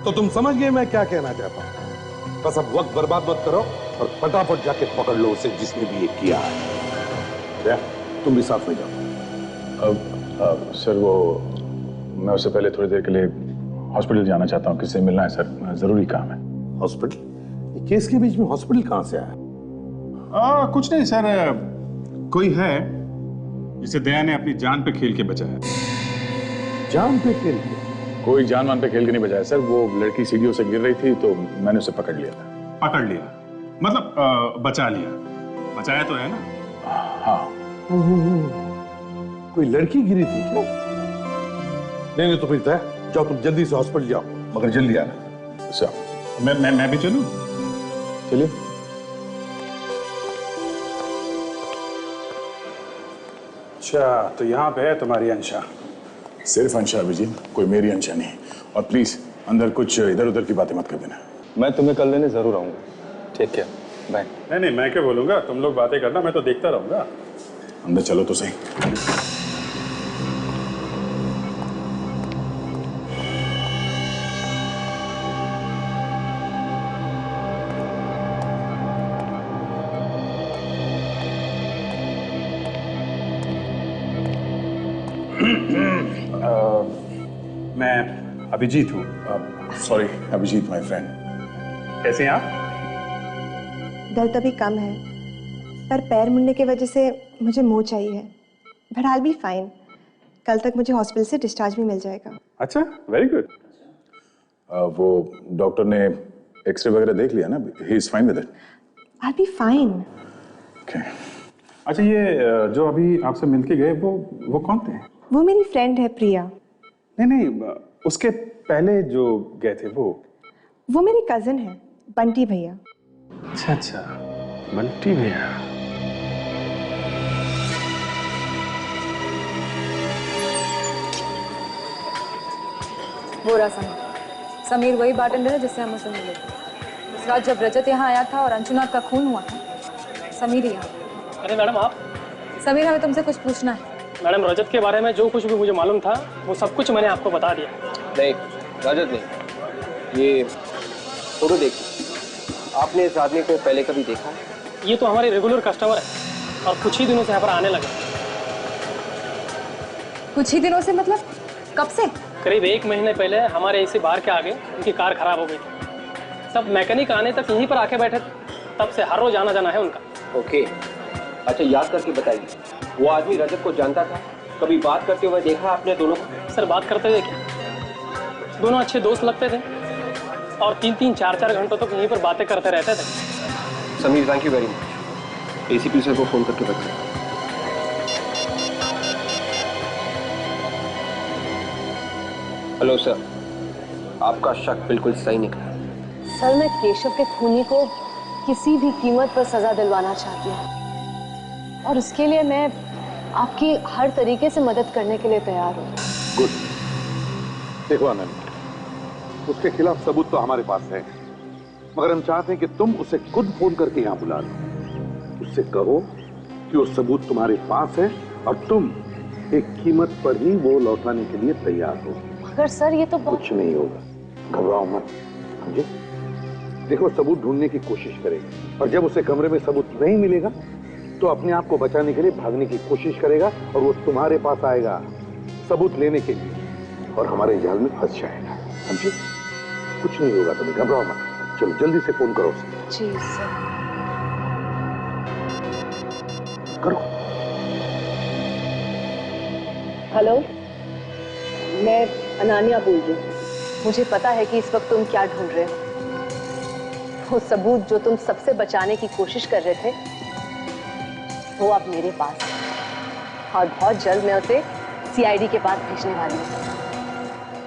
तो तुम समझ गए मैं क्या कहना चाहता हूं। बस अब वक्त बर्बाद मत करो और फटाफट जाके पकड़ लो उसे जिसने भी ये किया है। तुम भी साथ में जाओ। अब सर, वो मैं उससे पहले थोड़ी देर के लिए हॉस्पिटल जाना चाहता हूँ। किससे मिलना है सर? जरूरी काम है। हॉस्पिटल? केस के बीच में हॉस्पिटल कहाँ से आया? कुछ नहीं सर, कोई है जिसे दया ने अपनी जान पे खेल के बचाया। जान पे खेल के? कोई जान पे खेल के नहीं बचाया सर। वो लड़की सीढ़ियों से गिर रही थी तो मैंने उसे पकड़ लिया मतलब बचा लिया। बचाया तो है ना? हाँ। कोई लड़की गिरी थी क्या? नहीं तो फिर तय जाओ, तुम जल्दी से हॉस्पिटल जाओ, मगर जल्दी आना। अच्छा, मैं भी चलूं? चलिए। अच्छा, तो यहाँ पे है तुम्हारी अंशा। सिर्फ अंशा अभिजीत, कोई मेरी अंशा नहीं। और प्लीज अंदर कुछ इधर उधर की बातें मत कर देना। मैं तुम्हें कल लेने जरूर आऊंगा। ठीक है, बाय। नहीं, मैं क्या बोलूंगा, तुम लोग बातें करना, मैं तो देखता रहूंगा। अंदर चलो तो सही। मैं अभिजीत हूँ। Sorry Abhijeet, my friend. कैसे हैं आप? दर्द अभी कम है, पर पैर मुड़ने की वजह से मुझे मोह चाहिए। But I will be fine. कल तक मुझे हॉस्पिटल से डिस्चार्ज भी मिल जाएगा। अच्छा, वेरी गुड। वो डॉक्टर ने एक्सरे वगैरह देख लिया ना? He is fine with it. I will be fine. Okay. अच्छा, ये जो अभी आपसे मिलके गए वो कौन थे? वो मेरी फ्रेंड है प्रिया। नहीं, उसके पहले जो गए थे वो मेरी कजिन है, बंटी भैया। अच्छा, बंटी भैया। वो रहा समीर वही बार्टेंडर है जिससे हम उसे मिले थे। उस रात जब रजत यहाँ आया था और अंशुनाथ का खून हुआ था, समीर ही यहाँ। अरे मैडम, आप? समीर, हमें तुमसे कुछ पूछना है। मैडम, रजत के बारे में जो कुछ भी मुझे मालूम था वो सब कुछ मैंने आपको बता दिया। नहीं, रजत नहीं, ये फोटो देखिए, आपने इस आदमी को पहले कभी देखा है? ये तो हमारे रेगुलर कस्टमर है और कुछ ही दिनों से यहाँ पर आने लगे। कुछ ही दिनों से मतलब कब से? करीब 1 महीने पहले हमारे ऐसे बाहर के आगे उनकी कार खराब हो गई थी। सब मैकेनिक आने तक यहीं पर आके बैठे, तब से हर रोज आना जाना है उनका। ओके, अच्छा याद करके बताइए, वो आदमी रजत को जानता था? कभी बात करते हुए देखा आपने दोनों को? सर बात करते हुए क्या, दोनों अच्छे दोस्त लगते थे और 3-3, 4-4 घंटों तक यहीं पर बातें करते रहते थे। Sameer, thank you very much. ACP sir को फोन करके बताइए। हेलो सर, आपका शक बिल्कुल सही निकला। सर, मैं केशव के खूनी को किसी भी कीमत पर सजा दिलवाना चाहती हूँ और उसके लिए मैं आपकी हर तरीके से मदद करने के लिए तैयार हूँ। गुड। देखो आनंद, उसके खिलाफ सबूत तो हमारे पास है, मगर हम चाहते हैं कि तुम उसे खुद फोन करके यहाँ बुला लो। उससे कहो कि वो सबूत तुम्हारे पास है और तुम एक कीमत पर ही वो लौटाने के लिए तैयार हो। मगर सर ये तो कुछ नहीं होगा, घबराओ मत, समझे? देखो, सबूत ढूंढने की कोशिश करेगा और जब उसे कमरे में सबूत नहीं मिलेगा तो अपने आप को बचाने के लिए भागने की कोशिश करेगा और वो तुम्हारे पास आएगा सबूत लेने के लिए और हमारे जाल में फंस जाएगा, समझे? कुछ नहीं होगा, तुम्हें घबराओ मत। चलो जल्दी से फोन करो उसे। जी सर। करो। हेलो, मैं अनानिया बोल रही हूँ। मुझे पता है कि इस वक्त तुम क्या ढूंढ रहे हो। वो सबूत जो तुम सबसे बचाने की कोशिश कर रहे थे वो अब मेरे पास है और बहुत जल्द मैं उसे सीआईडी के पास भेजने वाली हूँ।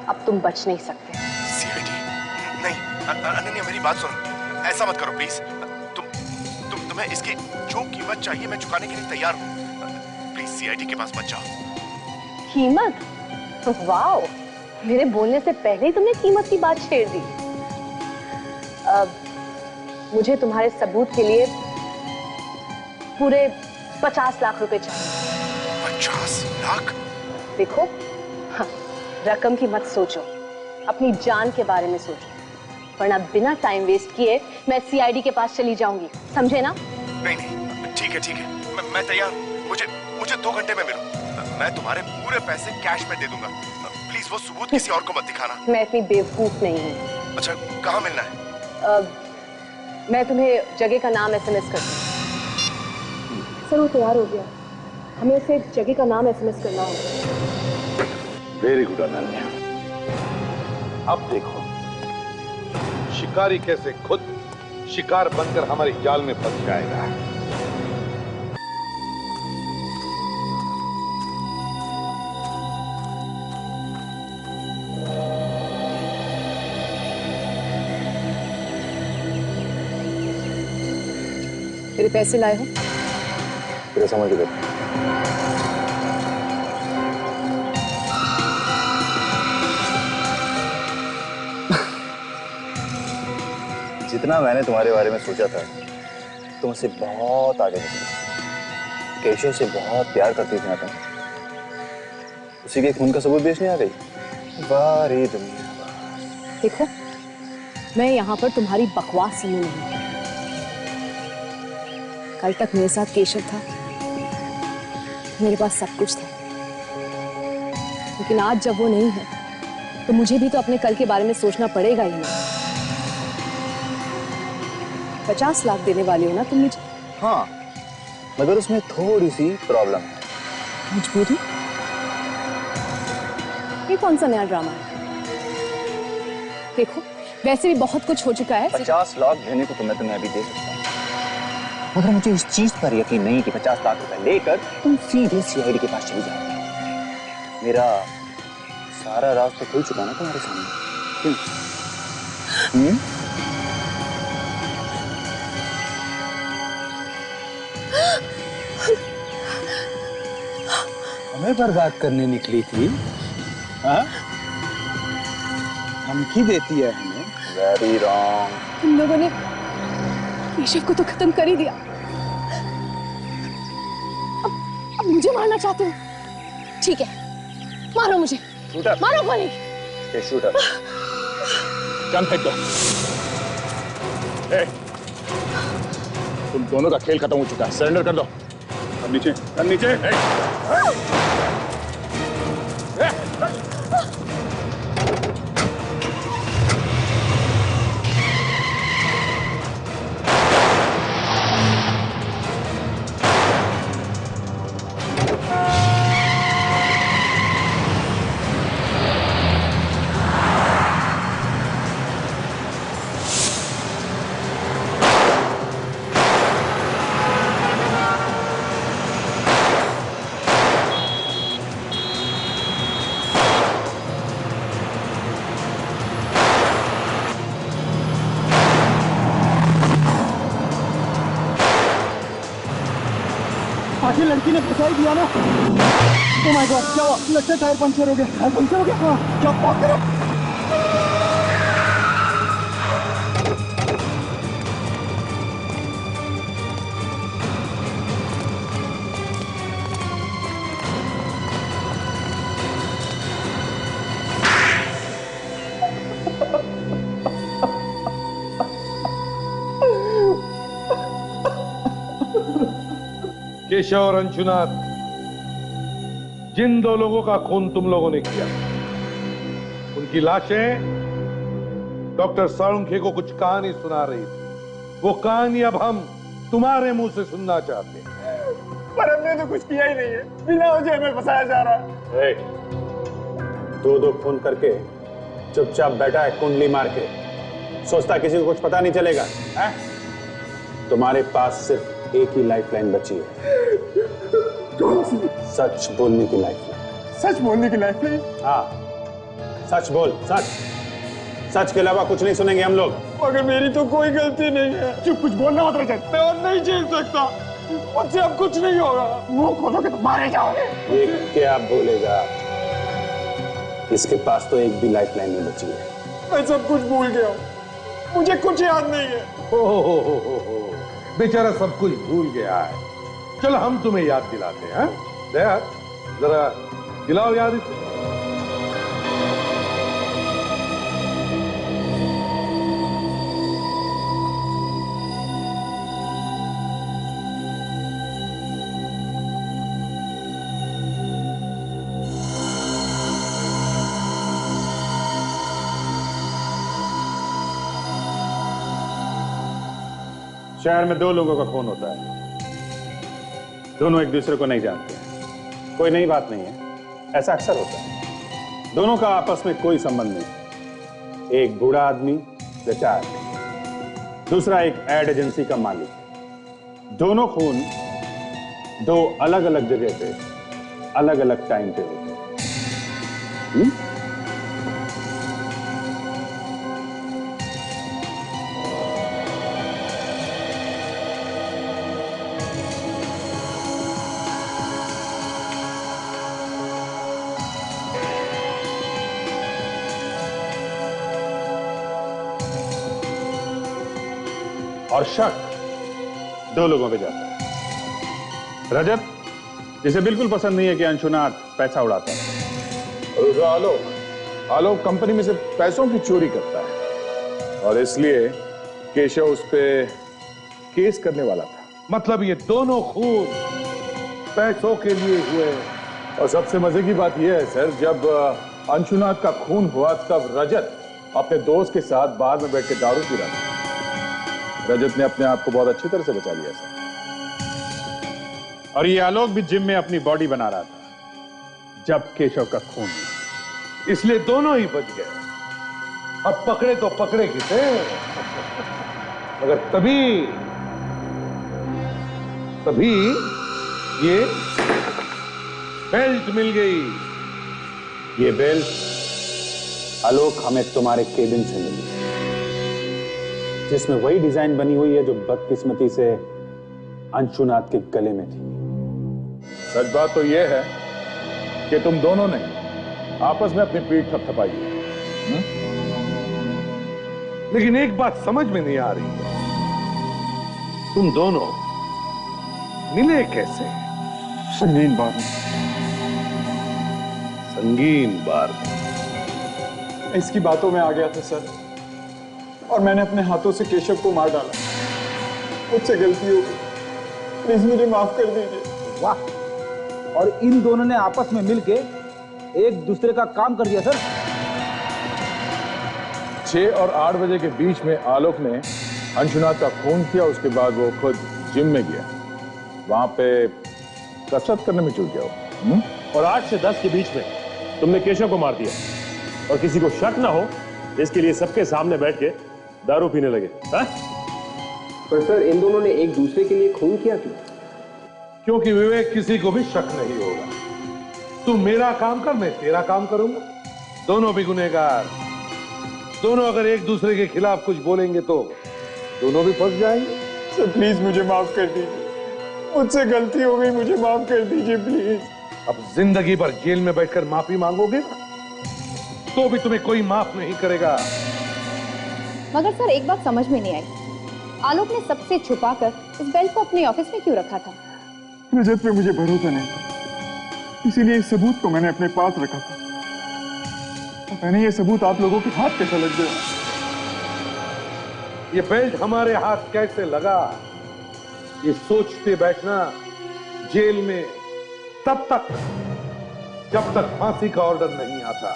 अब तुम बच नहीं सकते। सीआईडी? नहीं अनन्या, मेरी बात सुनो, ऐसा मत करो प्लीज। तुम्हें इसकी जो कीमत चाहिए मैं चुकाने के लिए तैयार हूँ। प्लीज सीआईडी के पास मत जाओ। कीमत? वाओ, मेरे बोलने से पहले ही तुमने कीमत की बात छेड़ दी। मुझे तुम्हारे सबूत के लिए पूरे 50 लाख रुपए चाहिए। 50 लाख? देखो, हाँ, रकम की मत सोचो, अपनी जान के बारे में सोचो, वरना बिना टाइम वेस्ट किए मैं सीआईडी के पास चली जाऊंगी, समझे ना? नहीं, ठीक है, मैं तैयार हूँ। मुझे 2 घंटे में मिलो। मैं तुम्हारे पूरे पैसे कैश में दे दूंगा। प्लीज वो सबूत किसी और को मत दिखाना। मैं इतनी बेवकूफ नहीं हूँ। अच्छा, कहाँ मिलना है? मैं तुम्हें जगह का नाम एसएमएस करती हूँ। सर वो तैयार हो गया, हमें उसे जगह का नाम एसएमएस करना होगा। Very good Ananya. अब देखो शिकारी कैसे खुद शिकार बनकर हमारी जाल में फंस जाएगा। मेरे पैसे लाए हो? तेरे समझ गए। जितना मैंने तुम्हारे बारे में सोचा था, तुम उससे बहुत आगे निकली। केशव से बहुत प्यार करती थी ना तुम, उसी के खून का सबूत बेचने आ गई। वाह रे दुनिया। देखो, मैं यहाँ पर तुम्हारी बकवास सुनने नहीं। कल तक मेरे साथ केशव था, मेरे पास सब कुछ था, लेकिन आज जब वो नहीं है तो मुझे भी तो अपने कल के बारे में सोचना पड़ेगा ही ना। 50 लाख देने वाली हो ना तुम मुझे? हाँ, मगर उसमें थोड़ी सी प्रॉब्लम है। मजबूरी? ये कौन सा नया ड्रामा है? देखो, वैसे भी बहुत कुछ हो चुका है। 50 लाख देने को तो मैं तुम्हें अभी दे सकता हूँ, मगर मुझे इस चीज पर यकीन नहीं कि 50 लाख रुपए लेकर तुम सीधे सीआईडी के पास चली जाओगे। मेरा सारा राज तो खुल चुका ना तुम्हारे सामने, क्यों? हमें बर्बाद करने निकली थी, हाँ? धमकी देती है हमें। Very wrong. तुम लोगों ने केशव को तो खत्म कर ही दिया, अब मुझे मारना चाहते हो? ठीक है, मारो मुझे, मारो गोली। शूटर। गन फेंक दो। ए, तुम दोनों का खेल खत्म हो चुका है, सरेंडर कर दो। अब नीचे, अब नीचे। आखिर लड़की ने फंसा ही दिया ना। ओह माय गॉड, क्या हुआ? लगता है टायर पंचर हो गया। टायर पंचर हो गया? हाँ, क्या बात कर रहे हो? केशव और अंशुनाथ, जिन दो लोगों का खून तुम लोगों ने किया, उनकी लाशें डॉक्टर साळुंखे को कुछ कहानी सुना रही थी। वो कहानी अब हम तुम्हारे मुंह से सुनना चाहते हैं। पर हमने तो कुछ किया ही नहीं है, बिना वजह हमें फंसाया जा रहा है। दो फोन करके चुपचाप बैठा है कुंडली मार के, सोचता किसी को कुछ पता नहीं चलेगा है? तुम्हारे पास सिर्फ एक ही लाइफलाइन बची है। कौन सी? सच बोलने की लाइफलाइन। सच बोलने की लाइफलाइन? हाँ, सच बोल, सच। सच के अलावा कुछ नहीं सुनेंगे हम लोग। मगर मेरी तो कोई गलती नहीं है। चुप, कुछ बोलना मत रजत, मैं और नहीं झेल सकता। मुझसे अब कुछ नहीं होगा। मुंह खोलोगे तो मारे जाओगे। ये क्या बोलेगा? इसके पास तो एक भी लाइफलाइन नहीं बची है। मैं सब कुछ भूल गया हूँ, मुझे कुछ याद नहीं है। हो, बेचारा सब कुछ भूल गया है। चलो हम तुम्हें याद दिलाते हैं। दया, जरा दिलाओ याद इसे। शहर में दो लोगों का खून होता है, दोनों एक दूसरे को नहीं जानते हैं। कोई नई बात नहीं है, ऐसा अक्सर होता है। दोनों का आपस में कोई संबंध नहीं। एक बूढ़ा आदमी रिटायर्ड, दूसरा एक एड एजेंसी का मालिक। दोनों खून दो अलग अलग जगह पे अलग अलग टाइम पे होते हैं। और शक दो लोगों पे जाता है। रजत, जिसे बिल्कुल पसंद नहीं है कि अंशुनाथ पैसा उड़ाता है। आलोक कंपनी में से पैसों की चोरी करता है और इसलिए केशव उस पे केस करने वाला था। मतलब ये दोनों खून पैसों के लिए हुए। और सबसे मजे की बात यह है सर, जब अंशुनाथ का खून हुआ तब रजत अपने दोस्त के साथ बार में बैठ के दारू पी रहा था। रजत ने अपने आप को बहुत अच्छी तरह से बचा लिया सर। और ये आलोक भी जिम में अपनी बॉडी बना रहा था जब केशव का खून हुआ, इसलिए दोनों ही बच गए। अब पकड़े तो पकड़े किसे, मगर तभी ये बेल्ट मिल गई। ये बेल्ट आलोक हमें तुम्हारे केबिन से मिली, जिसमें वही डिजाइन बनी हुई है जो बदकिस्मती से अंशुनाथ के गले में थी। सच बात तो यह है कि तुम दोनों ने आपस में अपनी पीठ थपथपाई है। लेकिन एक बात समझ में नहीं आ रही है, तुम दोनों मिले कैसे? संगीन बार में। संगीन बार में? इसकी बातों में आ गया था सर। और मैंने अपने हाथों से केशव को मार डाला। मुझसे गलती हो गई, प्लीज मुझे माफ कर दीजिए। वाह, और इन दोनों ने आपस में मिलके एक दूसरे का काम कर दिया सर। 6 और 8 बजे के बीच में आलोक ने अंशुनाथ का खून किया, उसके बाद वो खुद जिम में गया, वहां पे कसरत करने में चूक गया वो। और 8 से 10 के बीच में तुमने केशव को मार दिया और किसी को शक ना हो इसके लिए सबके सामने बैठ के दारू पीने लगे। हा? पर सर इन दोनों ने एक दूसरे के लिए खून किया क्यों? क्योंकि विवेक किसी को भी शक नहीं होगा। तू मेरा काम कर, मैं तेरा काम करूंगा, दोनों भी गुनहगार। दोनों अगर एक दूसरे के खिलाफ कुछ बोलेंगे तो दोनों भी फंस जाएंगे। सर प्लीज मुझे माफ कर दीजिए, मुझसे गलती हो गई, मुझे माफ कर दीजिए प्लीज। अब जिंदगी भर जेल में बैठकर माफी मांगोगे ना, तो भी तुम्हें कोई माफ नहीं करेगा। मगर सर एक बात समझ में नहीं आई, आलोक ने सबसे छुपाकर इस बेल्ट को अपने ऑफिस में क्यों रखा था? रजत पे मुझे भरोसा नहीं था, इसीलिए इस सबूत को मैंने अपने पास रखा था। पता नहीं ये सबूत आप लोगों के हाथ कैसा लग गया। ये बेल्ट हमारे हाथ कैसे लगा, ये सोचते बैठना जेल में तब तक जब तक फांसी का ऑर्डर नहीं आता।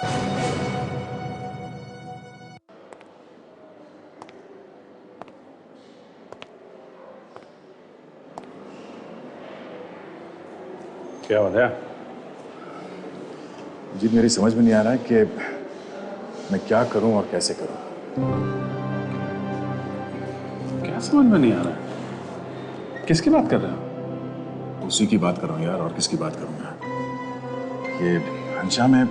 क्या हो रहा? जी मेरी समझ में नहीं आ रहा है कि मैं क्या करूं और कैसे करूं। क्या समझ में नहीं आ रहा है? किसकी बात कर रहे हो? उसी की बात कर रहा हूं यार, और किसकी बात करूंगा। ये हंशा में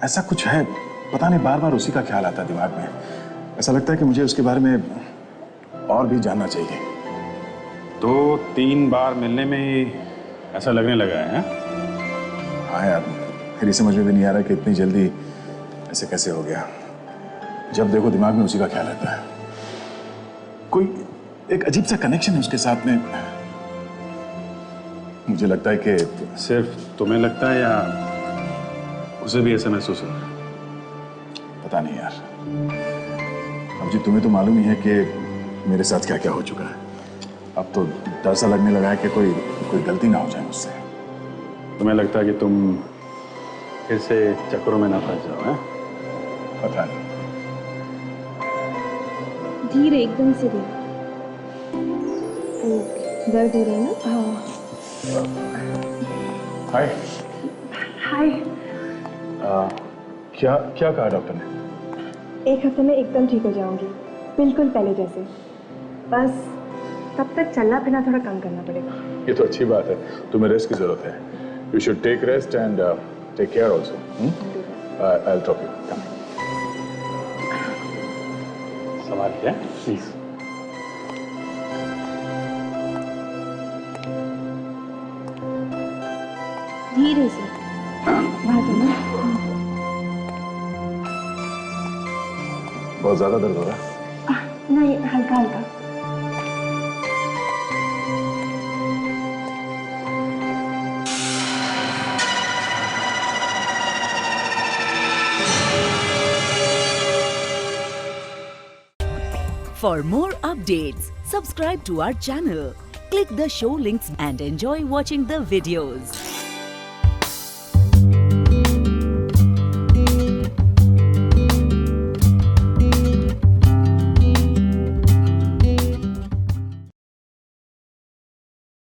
ऐसा कुछ है, पता नहीं, बार बार उसी का ख्याल आता है दिमाग में। ऐसा लगता है कि मुझे उसके बारे में और भी जानना चाहिए। 2-3 बार मिलने में ही ऐसा लगने लगा है? हाँ यार, मेरी समझ में भी नहीं आ रहा कि इतनी जल्दी ऐसे कैसे हो गया। जब देखो दिमाग में उसी का ख्याल रहता है। कोई एक अजीब सा कनेक्शन है उसके साथ में। मुझे लगता है कि सिर्फ तुम्हें लगता है या उसे भी ऐसा महसूस हो रहा है? पता नहीं यार। अब जी तुम्हें तो मालूम ही है कि मेरे साथ क्या क्या हो चुका है। अब तो डर सा लगने लगा है कि कोई गलती ना हो जाए मुझसे। तुम्हें लगता है कि तुम फिर से चक्करों में ना फंस जाओ? है पता नहीं। धीरे, एकदम से धीरे। दर्द हो रही है ना? हाँ। हाय। हाय। क्या कहा डॉक्टर ने? 1 हफ्ते में एकदम ठीक हो जाऊंगी, बिल्कुल पहले जैसे। बस तब तक चलना फिरना थोड़ा कम करना पड़ेगा। ये तो अच्छी बात है, तुम्हें रेस्ट की जरूरत है। You should take rest and take care also. I will drop you. संभाल के प्लीज। धीरे से। बहुत ज्यादा दर्द हो रहा है? नहीं, हल्का हल्का। For more updates, subscribe to our channel, click the show links and enjoy watching the videos.